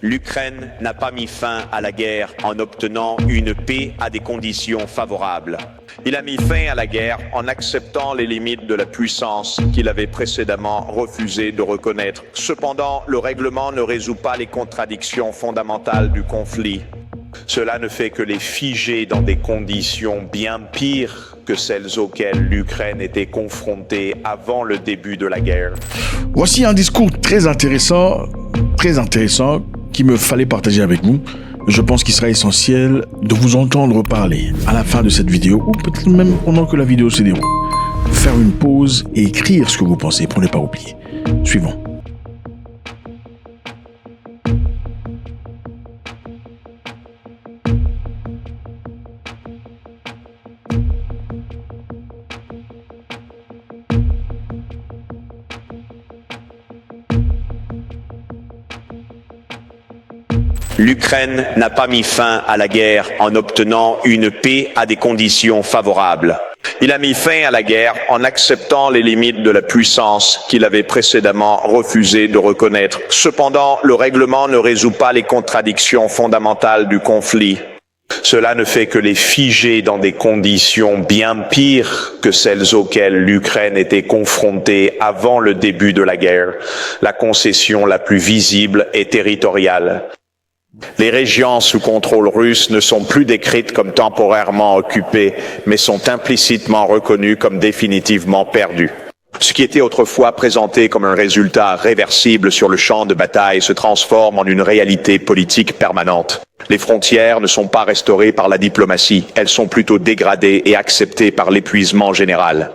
L'Ukraine n'a pas mis fin à la guerre en obtenant une paix à des conditions favorables. Il a mis fin à la guerre en acceptant les limites de la puissance qu'il avait précédemment refusé de reconnaître. Cependant, le règlement ne résout pas les contradictions fondamentales du conflit. Cela ne fait que les figer dans des conditions bien pires que celles auxquelles l'Ukraine était confrontée avant le début de la guerre. Voici un discours très intéressant, qu'il me fallait partager avec vous. Je pense qu'il sera essentiel de vous entendre parler à la fin de cette vidéo, ou peut-être même pendant que la vidéo se déroule. Faire une pause et écrire ce que vous pensez pour ne pas oublier. Suivant. L'Ukraine n'a pas mis fin à la guerre en obtenant une paix à des conditions favorables. Il a mis fin à la guerre en acceptant les limites de la puissance qu'il avait précédemment refusé de reconnaître. Cependant, le règlement ne résout pas les contradictions fondamentales du conflit. Cela ne fait que les figer dans des conditions bien pires que celles auxquelles l'Ukraine était confrontée avant le début de la guerre. La concession la plus visible est territoriale. Les régions sous contrôle russe ne sont plus décrites comme temporairement occupées, mais sont implicitement reconnues comme définitivement perdues. Ce qui était autrefois présenté comme un résultat réversible sur le champ de bataille se transforme en une réalité politique permanente. Les frontières ne sont pas restaurées par la diplomatie, elles sont plutôt dégradées et acceptées par l'épuisement général.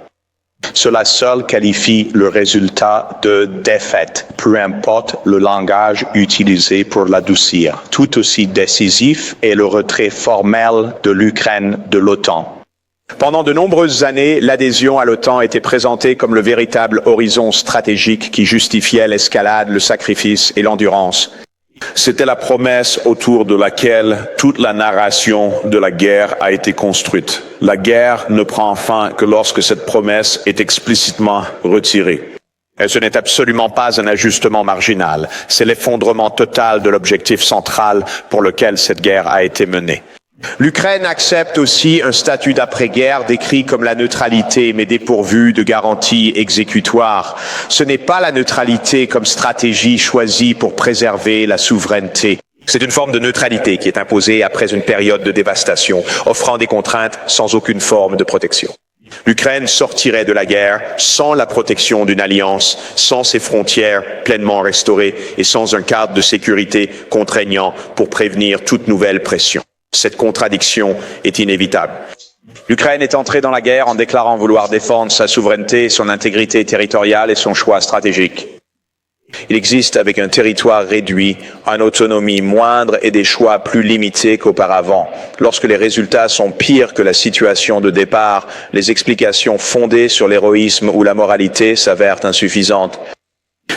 Cela seul qualifie le résultat de défaite, peu importe le langage utilisé pour l'adoucir. Tout aussi décisif est le retrait formel de l'Ukraine de l'OTAN. Pendant de nombreuses années, l'adhésion à l'OTAN était présentée comme le véritable horizon stratégique qui justifiait l'escalade, le sacrifice et l'endurance. C'était la promesse autour de laquelle toute la narration de la guerre a été construite. La guerre ne prend fin que lorsque cette promesse est explicitement retirée. Et ce n'est absolument pas un ajustement marginal, c'est l'effondrement total de l'objectif central pour lequel cette guerre a été menée. L'Ukraine accepte aussi un statut d'après-guerre décrit comme la neutralité, mais dépourvu de garanties exécutoires. Ce n'est pas la neutralité comme stratégie choisie pour préserver la souveraineté. C'est une forme de neutralité qui est imposée après une période de dévastation, offrant des contraintes sans aucune forme de protection. L'Ukraine sortirait de la guerre sans la protection d'une alliance, sans ses frontières pleinement restaurées et sans un cadre de sécurité contraignant pour prévenir toute nouvelle pression. Cette contradiction est inévitable. L'Ukraine est entrée dans la guerre en déclarant vouloir défendre sa souveraineté, son intégrité territoriale et son choix stratégique. Il existe avec un territoire réduit, une autonomie moindre et des choix plus limités qu'auparavant. Lorsque les résultats sont pires que la situation de départ, les explications fondées sur l'héroïsme ou la moralité s'avèrent insuffisantes.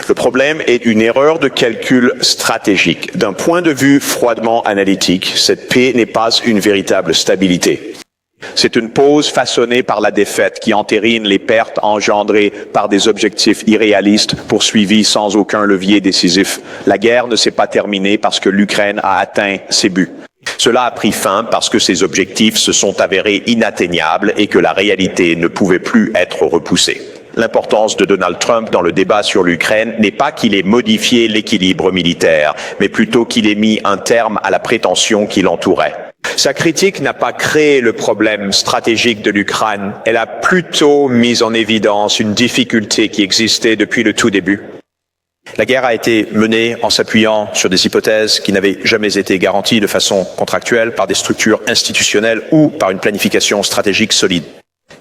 Le problème est une erreur de calcul stratégique. D'un point de vue froidement analytique, cette paix n'est pas une véritable stabilité. C'est une pause façonnée par la défaite qui entérine les pertes engendrées par des objectifs irréalistes poursuivis sans aucun levier décisif. La guerre ne s'est pas terminée parce que l'Ukraine a atteint ses buts. Cela a pris fin parce que ces objectifs se sont avérés inatteignables et que la réalité ne pouvait plus être repoussée. L'importance de Donald Trump dans le débat sur l'Ukraine n'est pas qu'il ait modifié l'équilibre militaire, mais plutôt qu'il ait mis un terme à la prétention qui l'entourait. Sa critique n'a pas créé le problème stratégique de l'Ukraine, elle a plutôt mis en évidence une difficulté qui existait depuis le tout début. La guerre a été menée en s'appuyant sur des hypothèses qui n'avaient jamais été garanties de façon contractuelle par des structures institutionnelles ou par une planification stratégique solide.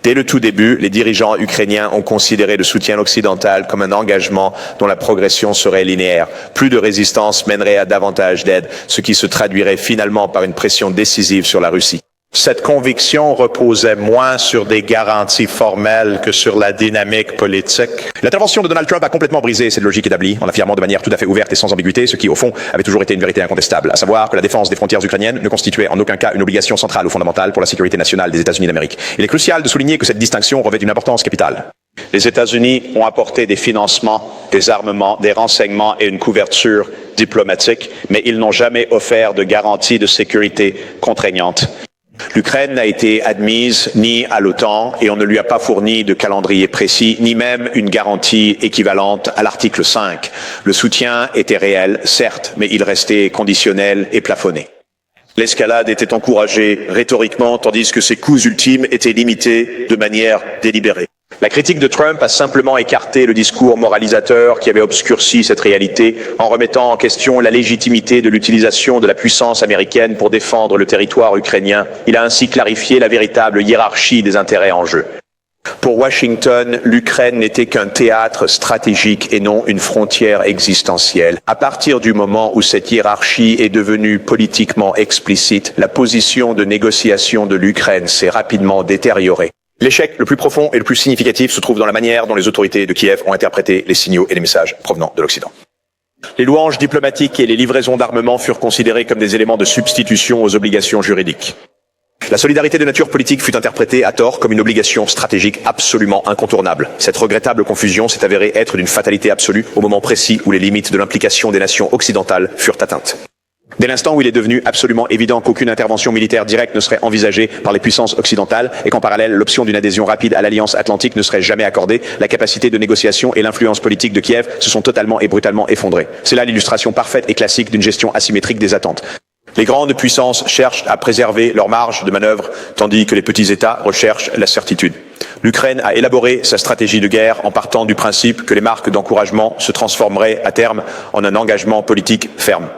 Dès le tout début, les dirigeants ukrainiens ont considéré le soutien occidental comme un engagement dont la progression serait linéaire. Plus de résistance mènerait à davantage d'aide, ce qui se traduirait finalement par une pression décisive sur la Russie. Cette conviction reposait moins sur des garanties formelles que sur la dynamique politique. L'intervention de Donald Trump a complètement brisé cette logique établie en l'affirmant de manière tout à fait ouverte et sans ambiguïté, ce qui, au fond, avait toujours été une vérité incontestable, à savoir que la défense des frontières ukrainiennes ne constituait en aucun cas une obligation centrale ou fondamentale pour la sécurité nationale des États-Unis d'Amérique. Il est crucial de souligner que cette distinction revêt une importance capitale. Les États-Unis ont apporté des financements, des armements, des renseignements et une couverture diplomatique, mais ils n'ont jamais offert de garantie de sécurité contraignante. L'Ukraine n'a été admise ni à l'OTAN et on ne lui a pas fourni de calendrier précis, ni même une garantie équivalente à l'article 5. Le soutien était réel, certes, mais il restait conditionnel et plafonné. L'escalade était encouragée rhétoriquement, tandis que ses coûts ultimes étaient limités de manière délibérée. La critique de Trump a simplement écarté le discours moralisateur qui avait obscurci cette réalité en remettant en question la légitimité de l'utilisation de la puissance américaine pour défendre le territoire ukrainien. Il a ainsi clarifié la véritable hiérarchie des intérêts en jeu. Pour Washington, l'Ukraine n'était qu'un théâtre stratégique et non une frontière existentielle. À partir du moment où cette hiérarchie est devenue politiquement explicite, la position de négociation de l'Ukraine s'est rapidement détériorée. L'échec le plus profond et le plus significatif se trouve dans la manière dont les autorités de Kiev ont interprété les signaux et les messages provenant de l'Occident. Les louanges diplomatiques et les livraisons d'armement furent considérés comme des éléments de substitution aux obligations juridiques. La solidarité de nature politique fut interprétée à tort comme une obligation stratégique absolument incontournable. Cette regrettable confusion s'est avérée être d'une fatalité absolue au moment précis où les limites de l'implication des nations occidentales furent atteintes. Dès l'instant où il est devenu absolument évident qu'aucune intervention militaire directe ne serait envisagée par les puissances occidentales et qu'en parallèle l'option d'une adhésion rapide à l'Alliance Atlantique ne serait jamais accordée, la capacité de négociation et l'influence politique de Kiev se sont totalement et brutalement effondrées. C'est là l'illustration parfaite et classique d'une gestion asymétrique des attentes. Les grandes puissances cherchent à préserver leur marge de manœuvre, tandis que les petits États recherchent la certitude. L'Ukraine a élaboré sa stratégie de guerre en partant du principe que les marques d'encouragement se transformeraient à terme en un engagement politique ferme.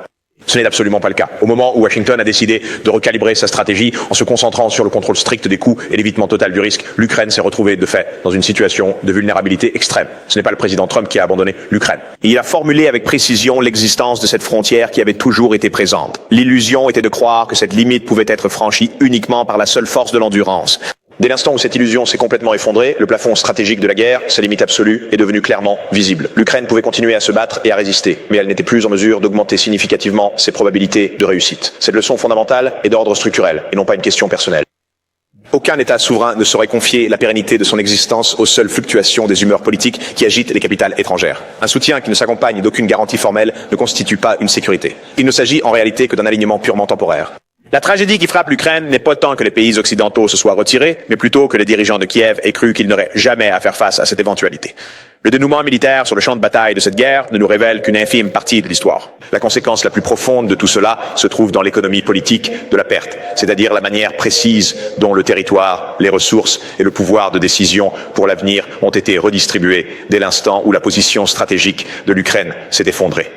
Ce n'est absolument pas le cas. Au moment où Washington a décidé de recalibrer sa stratégie en se concentrant sur le contrôle strict des coûts et l'évitement total du risque, l'Ukraine s'est retrouvée de fait dans une situation de vulnérabilité extrême. Ce n'est pas le président Trump qui a abandonné l'Ukraine. Il a formulé avec précision l'existence de cette frontière qui avait toujours été présente. L'illusion était de croire que cette limite pouvait être franchie uniquement par la seule force de l'endurance. Dès l'instant où cette illusion s'est complètement effondrée, le plafond stratégique de la guerre, sa limite absolue, est devenu clairement visible. L'Ukraine pouvait continuer à se battre et à résister, mais elle n'était plus en mesure d'augmenter significativement ses probabilités de réussite. Cette leçon fondamentale est d'ordre structurel, et non pas une question personnelle. Aucun État souverain ne saurait confier la pérennité de son existence aux seules fluctuations des humeurs politiques qui agitent les capitales étrangères. Un soutien qui ne s'accompagne d'aucune garantie formelle ne constitue pas une sécurité. Il ne s'agit en réalité que d'un alignement purement temporaire. La tragédie qui frappe l'Ukraine n'est pas tant que les pays occidentaux se soient retirés, mais plutôt que les dirigeants de Kiev aient cru qu'ils n'auraient jamais à faire face à cette éventualité. Le dénouement militaire sur le champ de bataille de cette guerre ne nous révèle qu'une infime partie de l'histoire. La conséquence la plus profonde de tout cela se trouve dans l'économie politique de la perte, c'est-à-dire la manière précise dont le territoire, les ressources et le pouvoir de décision pour l'avenir ont été redistribués dès l'instant où la position stratégique de l'Ukraine s'est effondrée.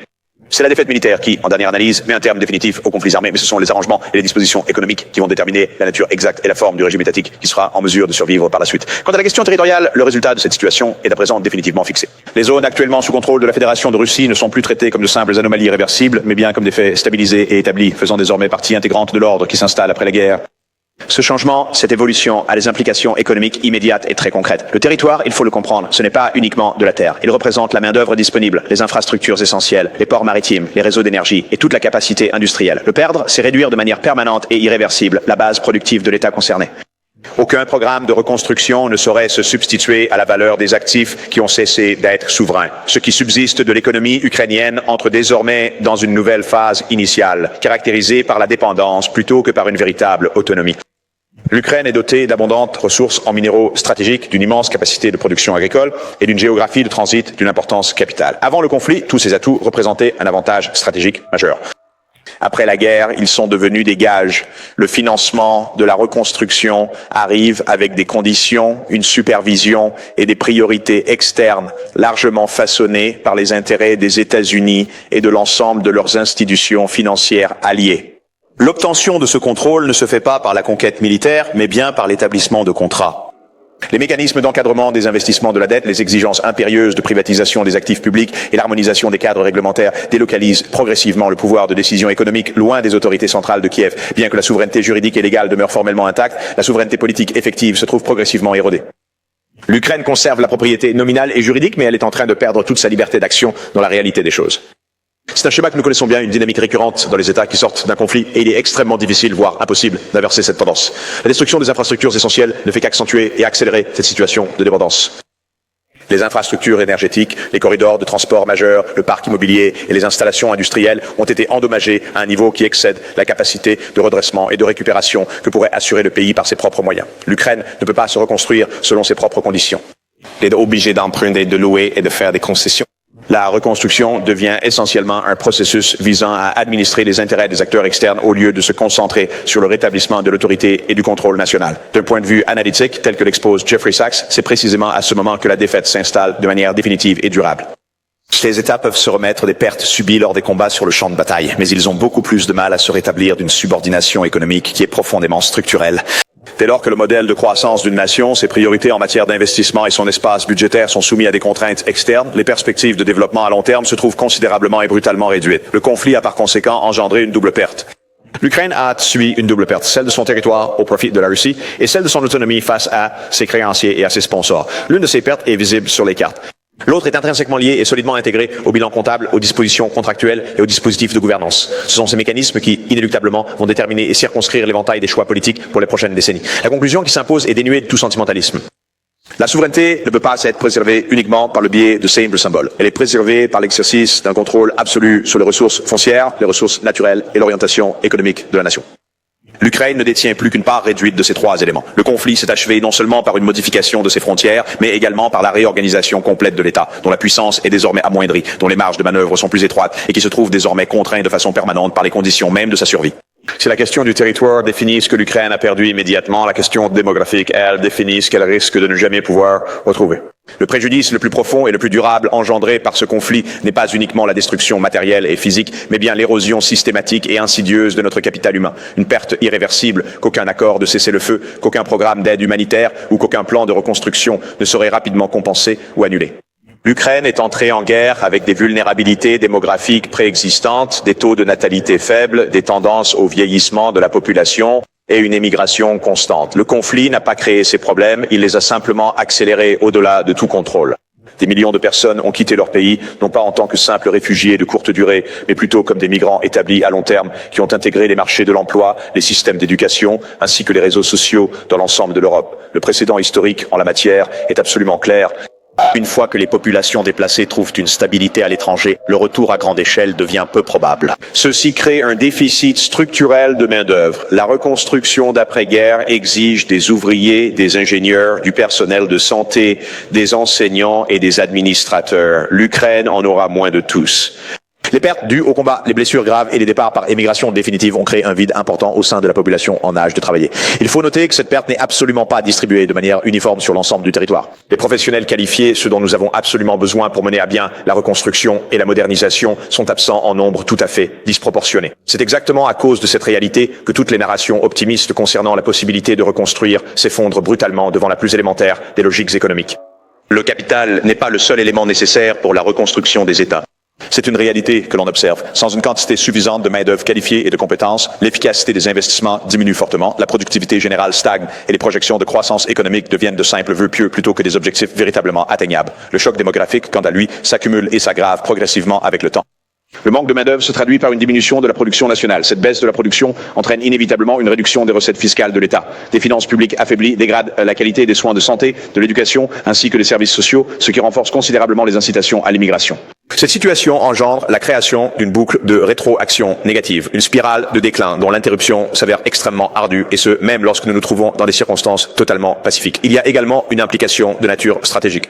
C'est la défaite militaire qui, en dernière analyse, met un terme définitif aux conflits armés, mais ce sont les arrangements et les dispositions économiques qui vont déterminer la nature exacte et la forme du régime étatique qui sera en mesure de survivre par la suite. Quant à la question territoriale, le résultat de cette situation est à présent définitivement fixé. Les zones actuellement sous contrôle de la Fédération de Russie ne sont plus traitées comme de simples anomalies irréversibles, mais bien comme des faits stabilisés et établis, faisant désormais partie intégrante de l'ordre qui s'installe après la guerre. Ce changement, cette évolution, a des implications économiques immédiates et très concrètes. Le territoire, il faut le comprendre, ce n'est pas uniquement de la terre. Il représente la main-d'œuvre disponible, les infrastructures essentielles, les ports maritimes, les réseaux d'énergie et toute la capacité industrielle. Le perdre, c'est réduire de manière permanente et irréversible la base productive de l'État concerné. Aucun programme de reconstruction ne saurait se substituer à la valeur des actifs qui ont cessé d'être souverains. Ce qui subsiste de l'économie ukrainienne entre désormais dans une nouvelle phase initiale, caractérisée par la dépendance plutôt que par une véritable autonomie. L'Ukraine est dotée d'abondantes ressources en minéraux stratégiques, d'une immense capacité de production agricole et d'une géographie de transit d'une importance capitale. Avant le conflit, tous ces atouts représentaient un avantage stratégique majeur. Après la guerre, ils sont devenus des gages. Le financement de la reconstruction arrive avec des conditions, une supervision et des priorités externes largement façonnées par les intérêts des États-Unis et de l'ensemble de leurs institutions financières alliées. L'obtention de ce contrôle ne se fait pas par la conquête militaire, mais bien par l'établissement de contrats. Les mécanismes d'encadrement des investissements de la dette, les exigences impérieuses de privatisation des actifs publics et l'harmonisation des cadres réglementaires délocalisent progressivement le pouvoir de décision économique loin des autorités centrales de Kiev. Bien que la souveraineté juridique et légale demeure formellement intacte, la souveraineté politique effective se trouve progressivement érodée. L'Ukraine conserve la propriété nominale et juridique, mais elle est en train de perdre toute sa liberté d'action dans la réalité des choses. C'est un schéma que nous connaissons bien, une dynamique récurrente dans les États qui sortent d'un conflit, et il est extrêmement difficile, voire impossible, d'inverser cette tendance. La destruction des infrastructures essentielles ne fait qu'accentuer et accélérer cette situation de dépendance. Les infrastructures énergétiques, les corridors de transport majeurs, le parc immobilier et les installations industrielles ont été endommagés à un niveau qui excède la capacité de redressement et de récupération que pourrait assurer le pays par ses propres moyens. L'Ukraine ne peut pas se reconstruire selon ses propres conditions. Elle est obligée d'emprunter, de louer et de faire des concessions. La reconstruction devient essentiellement un processus visant à administrer les intérêts des acteurs externes au lieu de se concentrer sur le rétablissement de l'autorité et du contrôle national. D'un point de vue analytique, tel que l'expose Jeffrey Sachs, c'est précisément à ce moment que la défaite s'installe de manière définitive et durable. Les États peuvent se remettre des pertes subies lors des combats sur le champ de bataille, mais ils ont beaucoup plus de mal à se rétablir d'une subordination économique qui est profondément structurelle. Dès lors que le modèle de croissance d'une nation, ses priorités en matière d'investissement et son espace budgétaire sont soumis à des contraintes externes, les perspectives de développement à long terme se trouvent considérablement et brutalement réduites. Le conflit a par conséquent engendré une double perte. L'Ukraine a subi une double perte, celle de son territoire au profit de la Russie et celle de son autonomie face à ses créanciers et à ses sponsors. L'une de ces pertes est visible sur les cartes. L'autre est intrinsèquement lié et solidement intégré au bilan comptable, aux dispositions contractuelles et aux dispositifs de gouvernance. Ce sont ces mécanismes qui, inéluctablement, vont déterminer et circonscrire l'éventail des choix politiques pour les prochaines décennies. La conclusion qui s'impose est dénuée de tout sentimentalisme. La souveraineté ne peut pas être préservée uniquement par le biais de simples symboles. Elle est préservée par l'exercice d'un contrôle absolu sur les ressources foncières, les ressources naturelles et l'orientation économique de la nation. L'Ukraine ne détient plus qu'une part réduite de ces trois éléments. Le conflit s'est achevé non seulement par une modification de ses frontières, mais également par la réorganisation complète de l'État, dont la puissance est désormais amoindrie, dont les marges de manœuvre sont plus étroites et qui se trouve désormais contraint de façon permanente par les conditions même de sa survie. Si la question du territoire définit ce que l'Ukraine a perdu immédiatement, la question démographique, elle, définit ce qu'elle risque de ne jamais pouvoir retrouver. Le préjudice le plus profond et le plus durable engendré par ce conflit n'est pas uniquement la destruction matérielle et physique, mais bien l'érosion systématique et insidieuse de notre capital humain. Une perte irréversible qu'aucun accord de cessez-le-feu, qu'aucun programme d'aide humanitaire ou qu'aucun plan de reconstruction ne saurait rapidement compenser ou annuler. L'Ukraine est entrée en guerre avec des vulnérabilités démographiques préexistantes, des taux de natalité faibles, des tendances au vieillissement de la population et une émigration constante. Le conflit n'a pas créé ces problèmes, il les a simplement accélérés au-delà de tout contrôle. Des millions de personnes ont quitté leur pays, non pas en tant que simples réfugiés de courte durée, mais plutôt comme des migrants établis à long terme qui ont intégré les marchés de l'emploi, les systèmes d'éducation, ainsi que les réseaux sociaux dans l'ensemble de l'Europe. Le précédent historique en la matière est absolument clair. Une fois que les populations déplacées trouvent une stabilité à l'étranger, le retour à grande échelle devient peu probable. Ceci crée un déficit structurel de main-d'œuvre. La reconstruction d'après-guerre exige des ouvriers, des ingénieurs, du personnel de santé, des enseignants et des administrateurs. L'Ukraine en aura moins de tous. Les pertes dues au combat, les blessures graves et les départs par émigration définitive ont créé un vide important au sein de la population en âge de travailler. Il faut noter que cette perte n'est absolument pas distribuée de manière uniforme sur l'ensemble du territoire. Les professionnels qualifiés, ceux dont nous avons absolument besoin pour mener à bien la reconstruction et la modernisation, sont absents en nombre tout à fait disproportionné. C'est exactement à cause de cette réalité que toutes les narrations optimistes concernant la possibilité de reconstruire s'effondrent brutalement devant la plus élémentaire des logiques économiques. Le capital n'est pas le seul élément nécessaire pour la reconstruction des États. C'est une réalité que l'on observe. Sans une quantité suffisante de main-d'œuvre qualifiée et de compétences, l'efficacité des investissements diminue fortement, la productivité générale stagne et les projections de croissance économique deviennent de simples vœux pieux plutôt que des objectifs véritablement atteignables. Le choc démographique, quant à lui, s'accumule et s'aggrave progressivement avec le temps. Le manque de main-d'œuvre se traduit par une diminution de la production nationale. Cette baisse de la production entraîne inévitablement une réduction des recettes fiscales de l'État. Des finances publiques affaiblies dégradent la qualité des soins de santé, de l'éducation, ainsi que des services sociaux, ce qui renforce considérablement les incitations à l'immigration. Cette situation engendre la création d'une boucle de rétroaction négative, une spirale de déclin dont l'interruption s'avère extrêmement ardue, et ce, même lorsque nous nous trouvons dans des circonstances totalement pacifiques. Il y a également une implication de nature stratégique.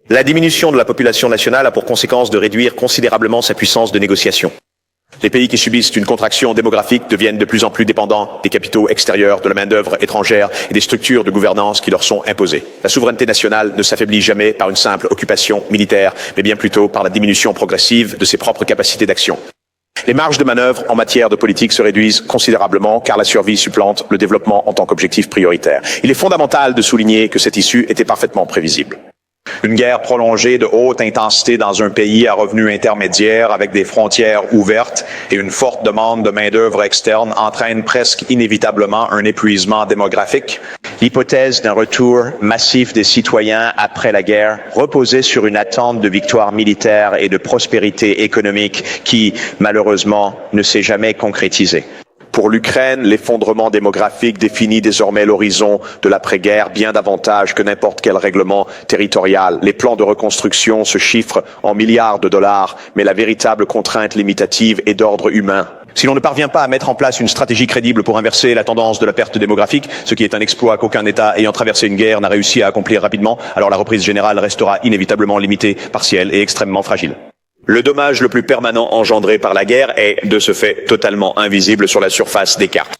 La diminution de la population nationale a pour conséquence de réduire considérablement sa puissance de négociation. Les pays qui subissent une contraction démographique deviennent de plus en plus dépendants des capitaux extérieurs, de la main-d'œuvre étrangère et des structures de gouvernance qui leur sont imposées. La souveraineté nationale ne s'affaiblit jamais par une simple occupation militaire, mais bien plutôt par la diminution progressive de ses propres capacités d'action. Les marges de manœuvre en matière de politique se réduisent considérablement car la survie supplante le développement en tant qu'objectif prioritaire. Il est fondamental de souligner que cette issue était parfaitement prévisible. Une guerre prolongée de haute intensité dans un pays à revenus intermédiaires avec des frontières ouvertes et une forte demande de main-d'œuvre externe entraîne presque inévitablement un épuisement démographique. L'hypothèse d'un retour massif des citoyens après la guerre reposait sur une attente de victoire militaire et de prospérité économique qui, malheureusement, ne s'est jamais concrétisée. Pour l'Ukraine, l'effondrement démographique définit désormais l'horizon de l'après-guerre bien davantage que n'importe quel règlement territorial. Les plans de reconstruction se chiffrent en milliards de dollars, mais la véritable contrainte limitative est d'ordre humain. Si l'on ne parvient pas à mettre en place une stratégie crédible pour inverser la tendance de la perte démographique, ce qui est un exploit qu'aucun État ayant traversé une guerre n'a réussi à accomplir rapidement, alors la reprise générale restera inévitablement limitée, partielle et extrêmement fragile. Le dommage le plus permanent engendré par la guerre est, de ce fait, totalement invisible sur la surface des cartes.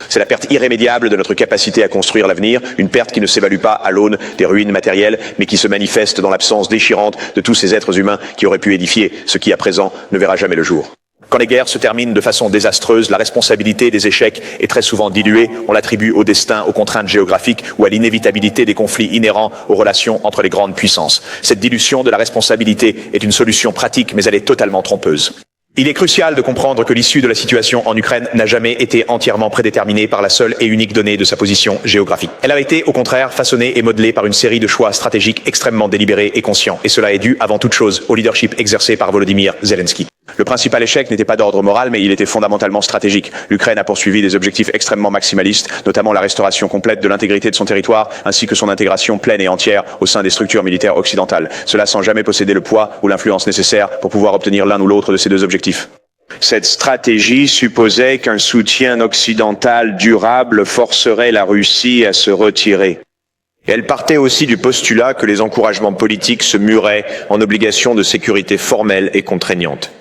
C'est la perte irrémédiable de notre capacité à construire l'avenir, une perte qui ne s'évalue pas à l'aune des ruines matérielles, mais qui se manifeste dans l'absence déchirante de tous ces êtres humains qui auraient pu édifier ce qui, à présent, ne verra jamais le jour. Quand les guerres se terminent de façon désastreuse, la responsabilité des échecs est très souvent diluée. On l'attribue au destin, aux contraintes géographiques ou à l'inévitabilité des conflits inhérents aux relations entre les grandes puissances. Cette dilution de la responsabilité est une solution pratique, mais elle est totalement trompeuse. Il est crucial de comprendre que l'issue de la situation en Ukraine n'a jamais été entièrement prédéterminée par la seule et unique donnée de sa position géographique. Elle a été, au contraire, façonnée et modelée par une série de choix stratégiques extrêmement délibérés et conscients. Et cela est dû, avant toute chose, au leadership exercé par Volodymyr Zelensky. Le principal échec n'était pas d'ordre moral, mais il était fondamentalement stratégique. L'Ukraine a poursuivi des objectifs extrêmement maximalistes, notamment la restauration complète de l'intégrité de son territoire, ainsi que son intégration pleine et entière au sein des structures militaires occidentales. Cela sans jamais posséder le poids ou l'influence nécessaires pour pouvoir obtenir l'un ou l'autre de ces deux objectifs. Cette stratégie supposait qu'un soutien occidental durable forcerait la Russie à se retirer. Et elle partait aussi du postulat que les encouragements politiques se muraient en obligations de sécurité formelles et contraignantes.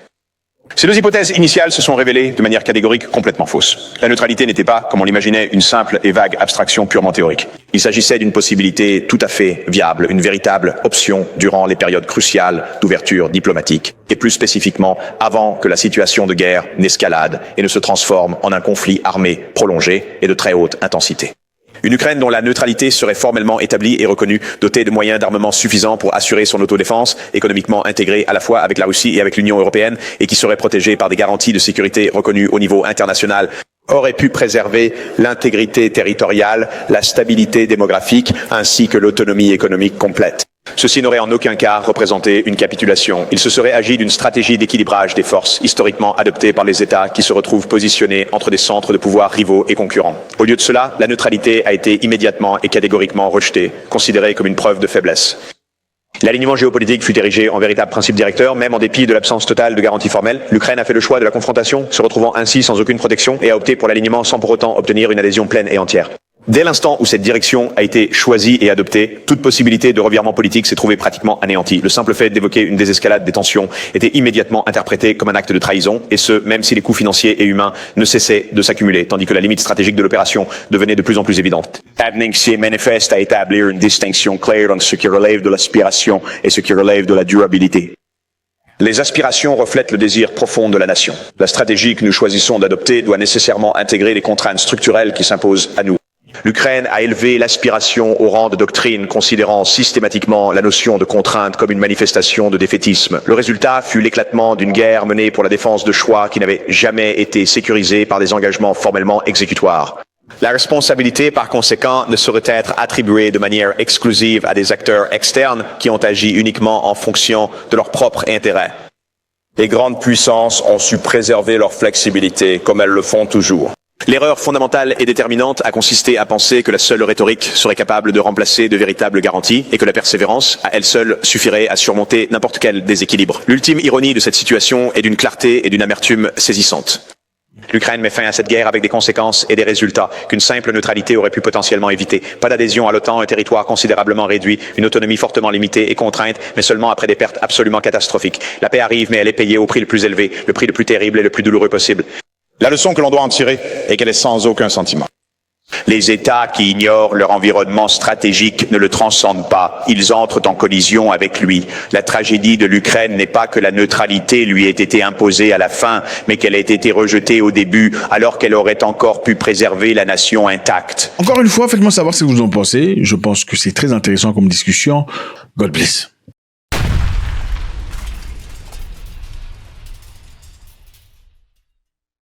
Ces deux hypothèses initiales se sont révélées de manière catégorique complètement fausses. La neutralité n'était pas, comme on l'imaginait, une simple et vague abstraction purement théorique. Il s'agissait d'une possibilité tout à fait viable, une véritable option durant les périodes cruciales d'ouverture diplomatique, et plus spécifiquement avant que la situation de guerre n'escalade et ne se transforme en un conflit armé prolongé et de très haute intensité. Une Ukraine dont la neutralité serait formellement établie et reconnue, dotée de moyens d'armement suffisants pour assurer son autodéfense, économiquement intégrée à la fois avec la Russie et avec l'Union européenne, et qui serait protégée par des garanties de sécurité reconnues au niveau international, aurait pu préserver l'intégrité territoriale, la stabilité démographique, ainsi que l'autonomie économique complète. Ceci n'aurait en aucun cas représenté une capitulation. Il se serait agi d'une stratégie d'équilibrage des forces, historiquement adoptée par les États qui se retrouvent positionnés entre des centres de pouvoir rivaux et concurrents. Au lieu de cela, la neutralité a été immédiatement et catégoriquement rejetée, considérée comme une preuve de faiblesse. L'alignement géopolitique fut érigé en véritable principe directeur, même en dépit de l'absence totale de garanties formelles. L'Ukraine a fait le choix de la confrontation, se retrouvant ainsi sans aucune protection, et a opté pour l'alignement sans pour autant obtenir une adhésion pleine et entière. Dès l'instant où cette direction a été choisie et adoptée, toute possibilité de revirement politique s'est trouvée pratiquement anéantie. Le simple fait d'évoquer une désescalade des tensions était immédiatement interprété comme un acte de trahison, et ce, même si les coûts financiers et humains ne cessaient de s'accumuler, tandis que la limite stratégique de l'opération devenait de plus en plus évidente. L'abnégation manifeste à établir une distinction claire entre ce qui relève de l'aspiration et ce qui relève de la durabilité. Les aspirations reflètent le désir profond de la nation. La stratégie que nous choisissons d'adopter doit nécessairement intégrer les contraintes structurelles qui s'imposent à nous. L'Ukraine a élevé l'aspiration au rang de doctrine, considérant systématiquement la notion de contrainte comme une manifestation de défaitisme. Le résultat fut l'éclatement d'une guerre menée pour la défense de choix qui n'avaient jamais été sécurisés par des engagements formellement exécutoires. La responsabilité, par conséquent, ne saurait être attribuée de manière exclusive à des acteurs externes qui ont agi uniquement en fonction de leurs propres intérêts. Les grandes puissances ont su préserver leur flexibilité, comme elles le font toujours. L'erreur fondamentale et déterminante a consisté à penser que la seule rhétorique serait capable de remplacer de véritables garanties et que la persévérance, à elle seule, suffirait à surmonter n'importe quel déséquilibre. L'ultime ironie de cette situation est d'une clarté et d'une amertume saisissantes. L'Ukraine met fin à cette guerre avec des conséquences et des résultats qu'une simple neutralité aurait pu potentiellement éviter. Pas d'adhésion à l'OTAN, un territoire considérablement réduit, une autonomie fortement limitée et contrainte, mais seulement après des pertes absolument catastrophiques. La paix arrive, mais elle est payée au prix le plus élevé, le prix le plus terrible et le plus douloureux possible. La leçon que l'on doit en tirer est qu'elle est sans aucun sentiment. Les États qui ignorent leur environnement stratégique ne le transcendent pas. Ils entrent en collision avec lui. La tragédie de l'Ukraine n'est pas que la neutralité lui ait été imposée à la fin, mais qu'elle ait été rejetée au début, alors qu'elle aurait encore pu préserver la nation intacte. Encore une fois, faites-moi savoir ce que vous en pensez. Je pense que c'est très intéressant comme discussion. God bless.